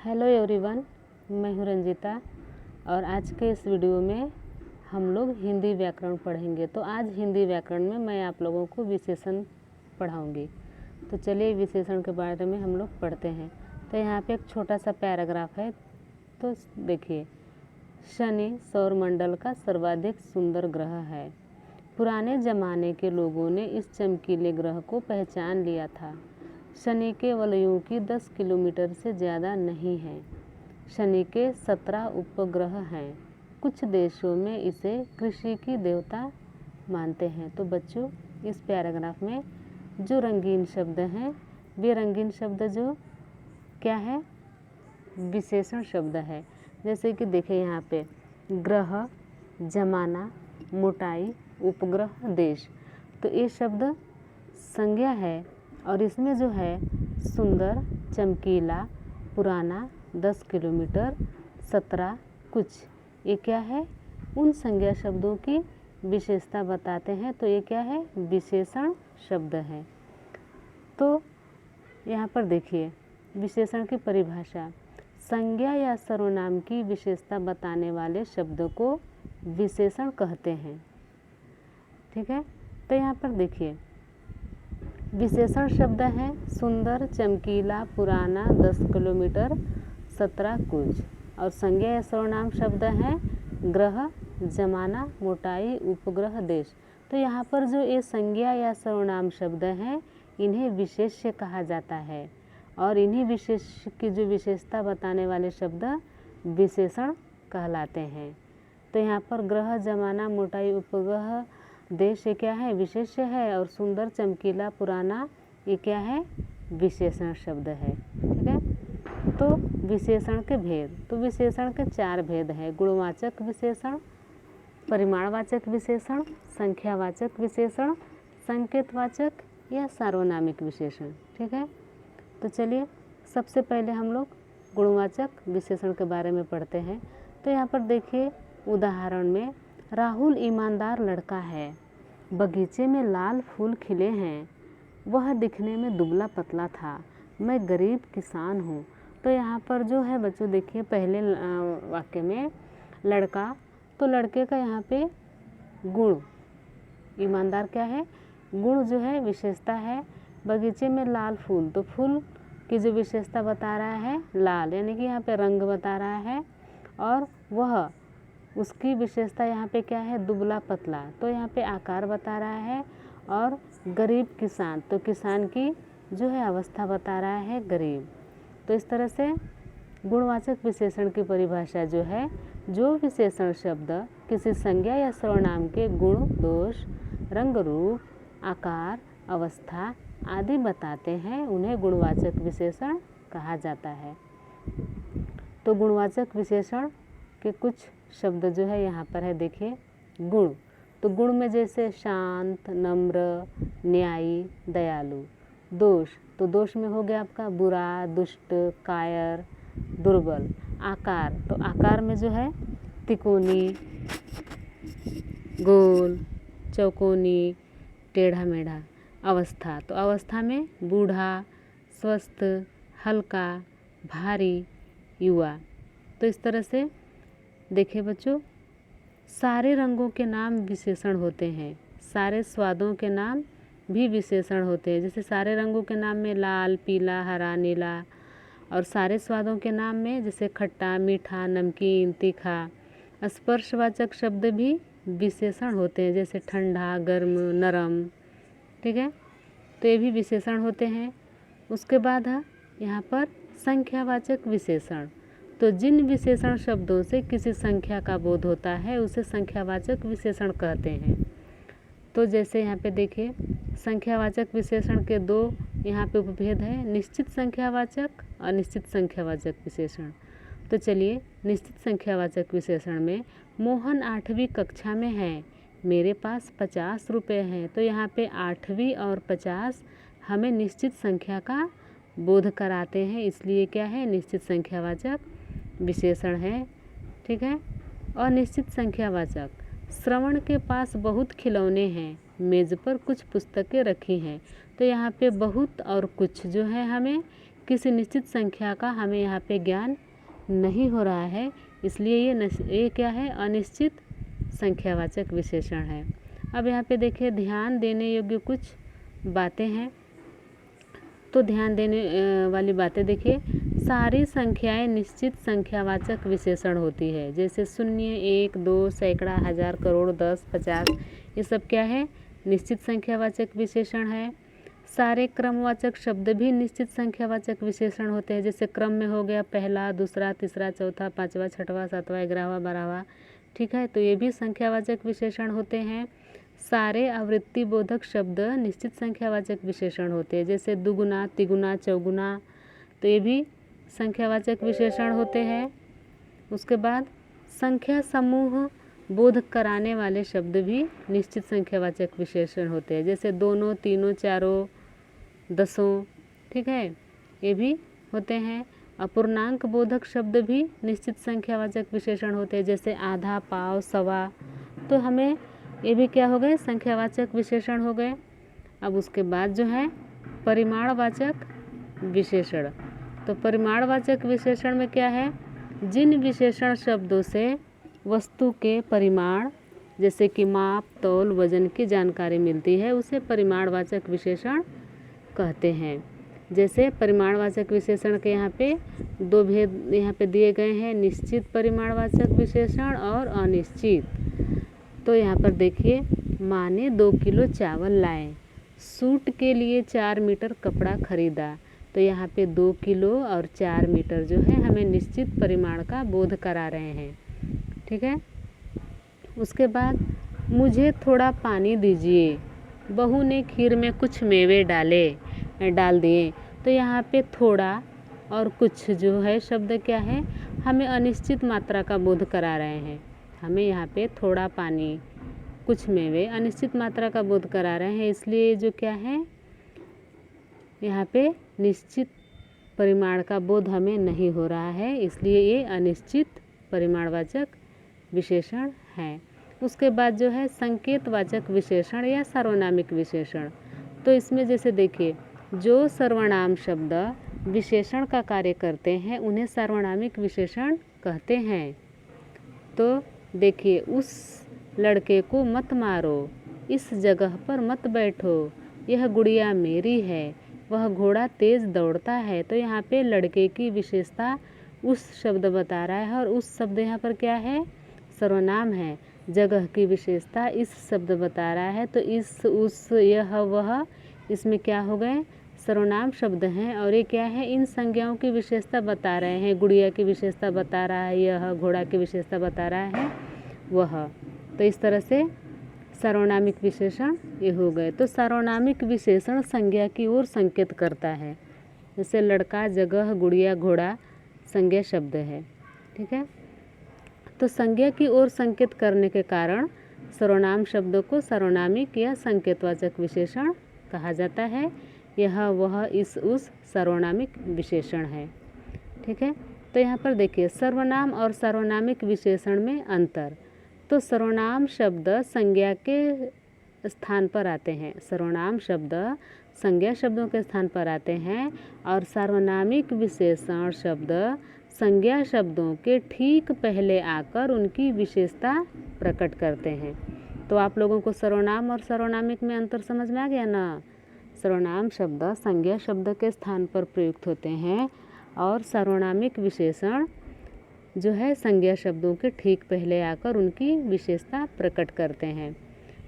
Hello everyone, मैं हूँ रंजिता और आज के इस वीडियो में हम लोग हिंदी व्याकरण पढ़ेंगे। तो आज हिंदी व्याकरण में मैं आप लोगों को विशेषण पढ़ाऊंगी। तो चलिए विशेषण के बारे में हम लोग पढ़ते हैं। तो यहाँ पे एक छोटा सा पैराग्राफ है, तो देखिए, शनि सौरमंडल का सर्वाधिक सुंदर ग्रह है। पुराने ज़माने के लोगों ने इस चमकीले ग्रह को पहचान लिया था। शनि के वलयों की 10 किलोमीटर से ज़्यादा नहीं है। शनि के 17 उपग्रह हैं। कुछ देशों में इसे कृषि की देवता मानते हैं। तो बच्चों, इस पैराग्राफ में जो रंगीन शब्द हैं, वे रंगीन शब्द जो क्या है, विशेषण शब्द है। जैसे कि देखिए यहाँ पे ग्रह, जमाना, मोटाई, उपग्रह, देश। तो ये शब्द संज्ञा है और इसमें जो है सुंदर, चमकीला, पुराना, 10 किलोमीटर, 17 कुछ, ये क्या है, उन संज्ञा शब्दों की विशेषता बताते हैं। तो ये क्या है, विशेषण शब्द है। तो यहाँ पर देखिए विशेषण की परिभाषा, संज्ञा या सर्वनाम की विशेषता बताने वाले शब्द को विशेषण कहते हैं। ठीक है, तो यहाँ पर देखिए विशेषण शब्द है सुंदर, चमकीला, पुराना, 10 किलोमीटर, 17 कुछ। और संज्ञा या सर्वनाम शब्द है ग्रह, जमाना, मोटाई, उपग्रह, देश। तो यहाँ पर जो ये संज्ञा या सर्वनाम शब्द हैं, इन्हें विशेष्य कहा जाता है और इन्हीं विशेष की जो विशेषता बताने वाले शब्द विशेषण कहलाते हैं। तो यहाँ पर ग्रह, जमाना, मोटाई, उपग्रह, देश ये क्या है, विशेष्य है। और सुंदर, चमकीला, पुराना ये क्या है, विशेषण शब्द है। ठीक है, तो विशेषण के भेद, तो विशेषण के 4 भेद है: गुणवाचक विशेषण, परिमाणवाचक विशेषण, संख्यावाचक विशेषण, संकेतवाचक या सार्वनामिक विशेषण। ठीक है, तो चलिए सबसे पहले हम लोग गुणवाचक विशेषण के बारे में पढ़ते हैं। तो यहाँ पर देखिए उदाहरण में, राहुल ईमानदार लड़का है, बगीचे में लाल फूल खिले हैं, वह दिखने में दुबला पतला था, मैं गरीब किसान हूँ। तो यहाँ पर जो है बच्चों देखिए पहले वाक्य में लड़का, तो लड़के का यहाँ पे गुण, ईमानदार क्या है, गुण जो है विशेषता है। बगीचे में लाल फूल, तो फूल की जो विशेषता बता रहा है लाल, यानी कि यहाँ पे रंग बता रहा है। और वह, उसकी विशेषता यहाँ पे क्या है, दुबला पतला, तो यहाँ पे आकार बता रहा है। और गरीब किसान, तो किसान की जो है अवस्था बता रहा है गरीब। तो इस तरह से गुणवाचक विशेषण की परिभाषा जो है, जो विशेषण शब्द किसी संज्ञा या सर्वनाम के गुण, दोष, रंग, रूप, आकार, अवस्था आदि बताते हैं, उन्हें गुणवाचक विशेषण कहा जाता है। तो गुणवाचक विशेषण के कुछ शब्द जो है यहाँ पर है, देखिए गुण। तो गुण में जैसे शांत, नम्र, न्यायी, दयालु। दोष, तो दोष में हो गया आपका बुरा, दुष्ट, कायर, दुर्बल। आकार, तो आकार में जो है तिकोनी, गोल, चौकोनी, टेढ़ा मेढ़ा। अवस्था, तो अवस्था में बूढ़ा, स्वस्थ, हल्का, भारी, युवा। तो इस तरह से देखिए बच्चों, सारे रंगों के नाम विशेषण होते हैं, सारे स्वादों के नाम भी विशेषण होते हैं। जैसे सारे रंगों के नाम में लाल, पीला, हरा, नीला। और सारे स्वादों के नाम में जैसे खट्टा, मीठा, नमकीन, तीखा। स्पर्शवाचक शब्द भी विशेषण होते हैं, जैसे ठंडा, गर्म, नरम। ठीक है, तो ये भी विशेषण होते हैं। उसके बाद है यहाँ पर संख्यावाचक विशेषण। तो जिन विशेषण शब्दों से किसी संख्या का बोध होता है उसे संख्यावाचक विशेषण कहते हैं। तो जैसे यहाँ पे देखिए संख्यावाचक विशेषण के 2 यहाँ पे उपभेद है, निश्चित संख्यावाचक, अनिश्चित संख्यावाचक विशेषण। तो चलिए निश्चित संख्यावाचक विशेषण में, मोहन 8वीं कक्षा में है, मेरे पास 50 रुपये हैं। तो यहाँ पे 8वीं और 50 हमें निश्चित संख्या का बोध कराते हैं, इसलिए क्या है, निश्चित संख्यावाचक विशेषण है। ठीक है, और निश्चित संख्यावाचक, श्रवण के पास बहुत खिलौने हैं, मेज़ पर कुछ पुस्तकें रखी हैं। तो यहाँ पे बहुत और कुछ जो है हमें किसी निश्चित संख्या का हमें यहाँ पे ज्ञान नहीं हो रहा है, इसलिए ये क्या है, अनिश्चित संख्यावाचक विशेषण है। अब यहाँ पे देखिए ध्यान देने योग्य कुछ बातें हैं। तो ध्यान देने वाली बातें देखिए, सारी संख्याएं निश्चित संख्यावाचक विशेषण होती है। जैसे 0, 1, 2, सैकड़ा, हजार, करोड़, 10, 50, ये सब क्या है, निश्चित संख्यावाचक विशेषण है। सारे क्रमवाचक शब्द भी निश्चित संख्यावाचक विशेषण होते हैं। जैसे क्रम में हो गया पहला, दूसरा, तीसरा, चौथा, पाँचवा, छठवां, सातवां, 11वां, 12वां, ठीक है, तो ये भी संख्यावाचक विशेषण होते हैं। सारे आवृत्ति बोधक शब्द निश्चित संख्यावाचक विशेषण होते हैं। जैसे दुगुना, तिगुना, चौगुना, तो ये भी संख्यावाचक विशेषण होते हैं। उसके बाद संख्या समूह बोध कराने वाले शब्द भी निश्चित संख्यावाचक विशेषण होते हैं। जैसे दोनों, तीनों, चारों, दसों, ठीक है, ये भी होते हैं। अपूर्णांक बोधक शब्द भी निश्चित संख्यावाचक विशेषण होते हैं। जैसे आधा, पाव, सवा, तो हमें ये भी क्या हो गए, संख्यावाचक विशेषण हो गए। अब उसके बाद जो है परिमाणवाचक विशेषण। तो परिमाणवाचक विशेषण में क्या है, जिन विशेषण शब्दों से वस्तु के परिमाण जैसे कि माप, तौल, वजन की जानकारी मिलती है उसे परिमाणवाचक विशेषण कहते हैं। जैसे परिमाणवाचक विशेषण के यहाँ पे दो भेद यहाँ पे दिए गए हैं, निश्चित परिमाणवाचक विशेषण और अनिश्चित। तो यहाँ पर देखिए, माँ ने 2 किलो चावल लाए, सूट के लिए 4 मीटर कपड़ा खरीदा। तो यहाँ पे 2 किलो और 4 मीटर जो है हमें निश्चित परिमाण का बोध करा रहे हैं, ठीक है। उसके बाद मुझे थोड़ा पानी दीजिए, बहू ने खीर में कुछ मेवे डाल दिए। तो यहाँ पे थोड़ा और कुछ जो है शब्द क्या है, हमें अनिश्चित मात्रा का बोध करा रहे हैं। हमें यहाँ पे थोड़ा पानी, कुछ मेवे अनिश्चित मात्रा का बोध करा रहे हैं, इसलिए जो क्या है यहाँ पे निश्चित परिमाण का बोध हमें नहीं हो रहा है, इसलिए ये अनिश्चित परिमाणवाचक विशेषण है। उसके बाद जो है संकेतवाचक विशेषण या सर्वनामिक विशेषण। तो इसमें जैसे देखिए, जो सर्वनाम शब्द विशेषण का कार्य करते हैं उन्हें सर्वनामिक विशेषण कहते हैं। तो देखिए, उस लड़के को मत मारो, इस जगह पर मत बैठो, यह गुड़िया मेरी है, वह घोड़ा तेज दौड़ता है। तो यहाँ पे लड़के की विशेषता उस शब्द बता रहा है और उस शब्द यहाँ पर क्या है, सर्वनाम है। जगह की विशेषता इस शब्द बता रहा है, तो इस, उस, यह, वह, इसमें क्या हो गए, सर्वनाम शब्द हैं। और ये क्या है, इन संज्ञाओं की विशेषता बता रहे हैं। गुड़िया की विशेषता बता रहा है यह, घोड़ा की विशेषता बता रहा है वह। तो इस तरह से सर्वनामिक विशेषण ये हो गए। तो सर्वनामिक विशेषण संज्ञा की ओर संकेत करता है। जैसे लड़का, जगह, गुड़िया, घोड़ा संज्ञा शब्द है, ठीक है। तो संज्ञा की ओर संकेत करने के कारण सर्वनाम शब्दों को सर्वनामिक या संकेतवाचक विशेषण कहा जाता है। यह, वह, इस, उस सर्वनामिक विशेषण है, ठीक है। तो यहाँ पर देखिए, सर्वनाम और सर्वनामिक विशेषण में अंतर। तो सर्वनाम शब्द संज्ञा के स्थान पर आते हैं, सर्वनाम शब्द संज्ञा शब्दों के स्थान पर आते हैं, और सार्वनामिक विशेषण शब्द संज्ञा शब्दों के ठीक पहले आकर उनकी विशेषता प्रकट करते हैं। तो आप लोगों को सर्वनाम और सर्वनामिक में अंतर समझ में आ गया ना। सर्वनाम शब्द संज्ञा शब्द के स्थान पर प्रयुक्त होते हैं और सर्वनामिक विशेषण जो है संज्ञा शब्दों के ठीक पहले आकर उनकी विशेषता प्रकट करते हैं।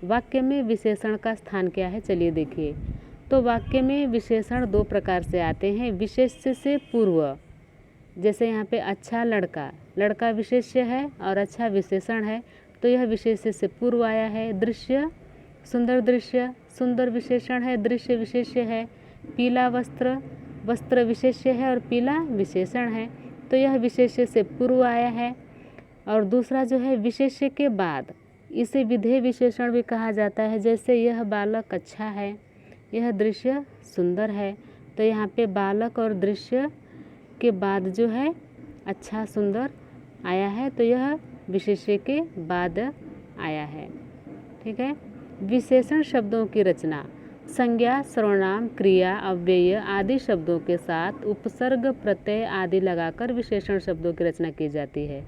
वाक्य में विशेषण का स्थान क्या है, चलिए देखिए। तो वाक्य में विशेषण 2 प्रकार से आते हैं, विशेष्य से पूर्व। जैसे यहाँ पे अच्छा लड़का, लड़का विशेष्य है और अच्छा विशेषण है, तो यह विशेष्य से पूर्व आया है। दृश्य, दृश्य सुंदर विशेषण है, दृश्य विशेष्य है। पीला वस्त्र, वस्त्र विशेष्य है और पीला विशेषण है, तो यह विशेष्य से पूर्व आया है। और दूसरा जो है विशेष्य के बाद, इसे विधेय विशेषण भी कहा जाता है। जैसे यह बालक अच्छा है, यह दृश्य सुंदर है, तो यहाँ पे बालक और दृश्य के बाद जो है अच्छा सुंदर आया है, तो यह विशेष्य के बाद आया है, ठीक है। विशेषण शब्दों की रचना। संज्ञा, सर्वनाम, क्रिया, अव्यय आदि शब्दों के साथ उपसर्ग, प्रत्यय आदि लगाकर विशेषण शब्दों की रचना की जाती है।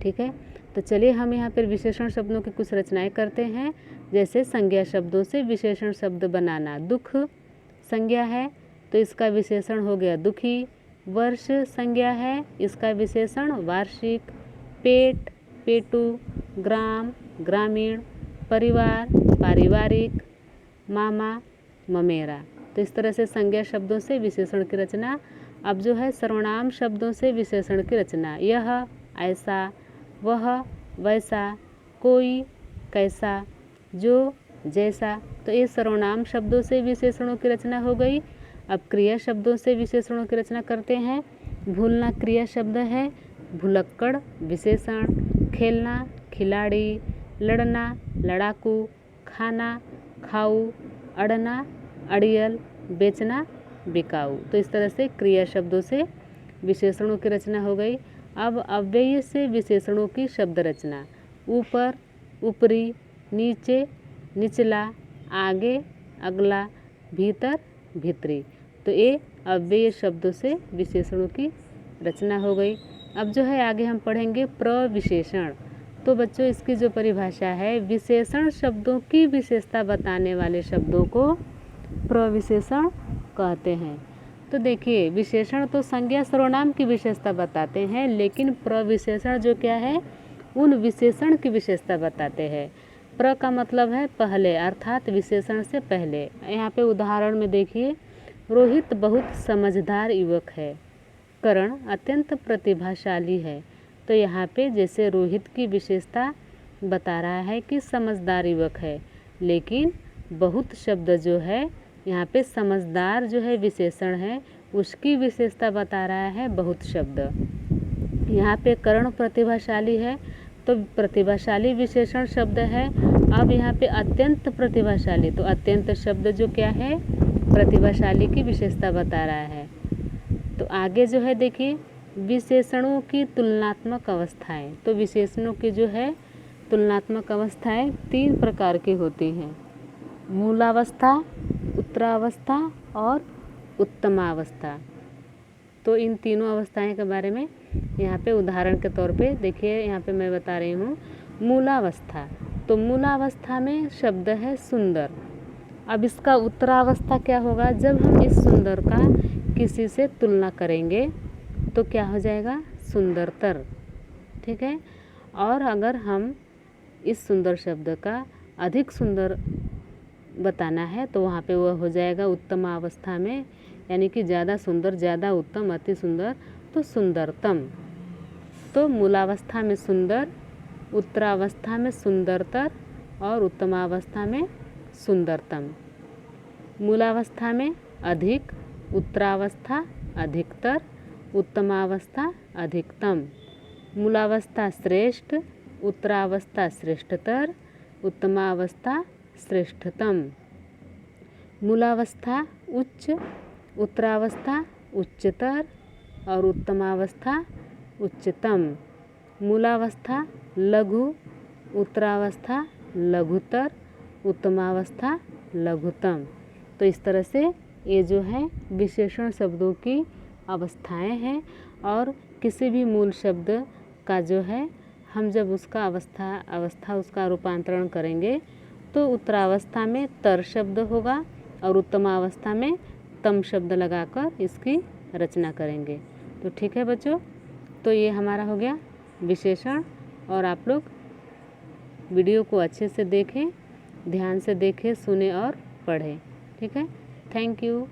ठीक है, तो चलिए हम यहाँ पर विशेषण शब्दों की कुछ रचनाएं करते हैं। जैसे संज्ञा शब्दों से विशेषण शब्द बनाना। दुख संज्ञा है तो इसका विशेषण हो गया दुखी। वर्ष संज्ञा है, इसका विशेषण वार्षिक। पेट पेटू, ग्राम ग्रामीण, परिवार पारिवारिक, मामा ममेरा। तो इस तरह से संज्ञा शब्दों से विशेषण की रचना। अब जो है सर्वनाम शब्दों से विशेषण की रचना। यह ऐसा, वह वैसा, कोई कैसा, जो जैसा। तो ये सर्वनाम शब्दों से विशेषणों की रचना हो गई। अब क्रिया शब्दों से विशेषणों की रचना करते हैं। भूलना क्रिया शब्द है, भुलक्कड़ विशेषण। खेलना खिलाड़ी, लड़ना लड़ाकू, खाना खाऊ, अड़ना अड़ियल, बेचना बिकाऊ। तो इस तरह से क्रिया शब्दों से विशेषणों की रचना हो गई। अब अव्यय से विशेषणों की शब्द रचना। ऊपर ऊपरी, नीचे निचला, आगे अगला, भीतर भीतरी। तो ये अव्यय शब्दों से विशेषणों की रचना हो गई। अब जो है आगे हम पढ़ेंगे प्रविशेषण। तो बच्चों इसकी जो परिभाषा है, विशेषण शब्दों की विशेषता बताने वाले शब्दों को प्रविशेषण कहते हैं। तो देखिए विशेषण तो संज्ञा सर्वनाम की विशेषता बताते हैं, लेकिन प्रविशेषण जो क्या है, उन विशेषण की विशेषता बताते हैं। प्र का मतलब है पहले, अर्थात विशेषण से पहले। यहाँ पे उदाहरण में देखिए, रोहित बहुत समझदार युवक है। करण अत्यंत प्रतिभाशाली है। तो यहाँ पे जैसे रोहित की विशेषता बता रहा है कि समझदार युवक है, लेकिन बहुत शब्द जो है यहाँ पे समझदार जो है विशेषण है, उसकी विशेषता बता रहा है बहुत शब्द। यहाँ पे करण प्रतिभाशाली है तो प्रतिभाशाली विशेषण शब्द है। अब यहाँ पे अत्यंत प्रतिभाशाली, तो अत्यंत शब्द जो क्या है, प्रतिभाशाली की विशेषता बता रहा है। तो आगे जो है देखिए, विशेषणों की तुलनात्मक अवस्थाएं। तो विशेषणों की जो है तुलनात्मक अवस्थाएं 3 प्रकार की होती हैं। मूलावस्था, उत्तरावस्था और उत्तमावस्था। तो इन तीनों अवस्थाएं के बारे में यहाँ पे उदाहरण के तौर पे देखिए, यहाँ पे मैं बता रही हूँ मूलावस्था। तो मूलावस्था में शब्द है सुंदर। अब इसका उत्तरावस्था क्या होगा, जब हम इस सुंदर का किसी से तुलना करेंगे तो क्या हो जाएगा, सुंदरतर। ठीक है, और अगर हम इस सुंदर शब्द का अधिक सुंदर बताना है तो वहाँ पे वह हो जाएगा उत्तमावस्था में, यानी कि ज़्यादा सुंदर, ज़्यादा उत्तम, अति सुंदर, तो सुंदरतम। तो मूलावस्था में सुंदर, उत्तरावस्था में सुंदरतर और उत्तमावस्था में सुंदरतम। मूलावस्था में अधिक, उत्तरावस्था अधिकतर, उत्तमावस्था अधिकतम। मूलावस्था श्रेष्ठ, उत्तरावस्था श्रेष्ठतर, उत्तमावस्था श्रेष्ठतम। मूलावस्था उच्च, उत्तरावस्था उच्चतर और उत्तमावस्था उच्चतम। मूलावस्था लघु, उत्तरावस्था लघुतर, उत्तमावस्था लघुतम। तो इस तरह से ये जो है विशेषण शब्दों की अवस्थाएं हैं। और किसी भी मूल शब्द का जो है हम जब उसका अवस्था उसका रूपांतरण करेंगे तो उत्तरावस्था में तर शब्द होगा और उत्तमावस्था में तम शब्द लगाकर इसकी रचना करेंगे। तो ठीक है बच्चों, तो ये हमारा हो गया विशेषण। और आप लोग वीडियो को अच्छे से देखें, ध्यान से देखें, सुने और पढ़ें। ठीक है, थैंक यू।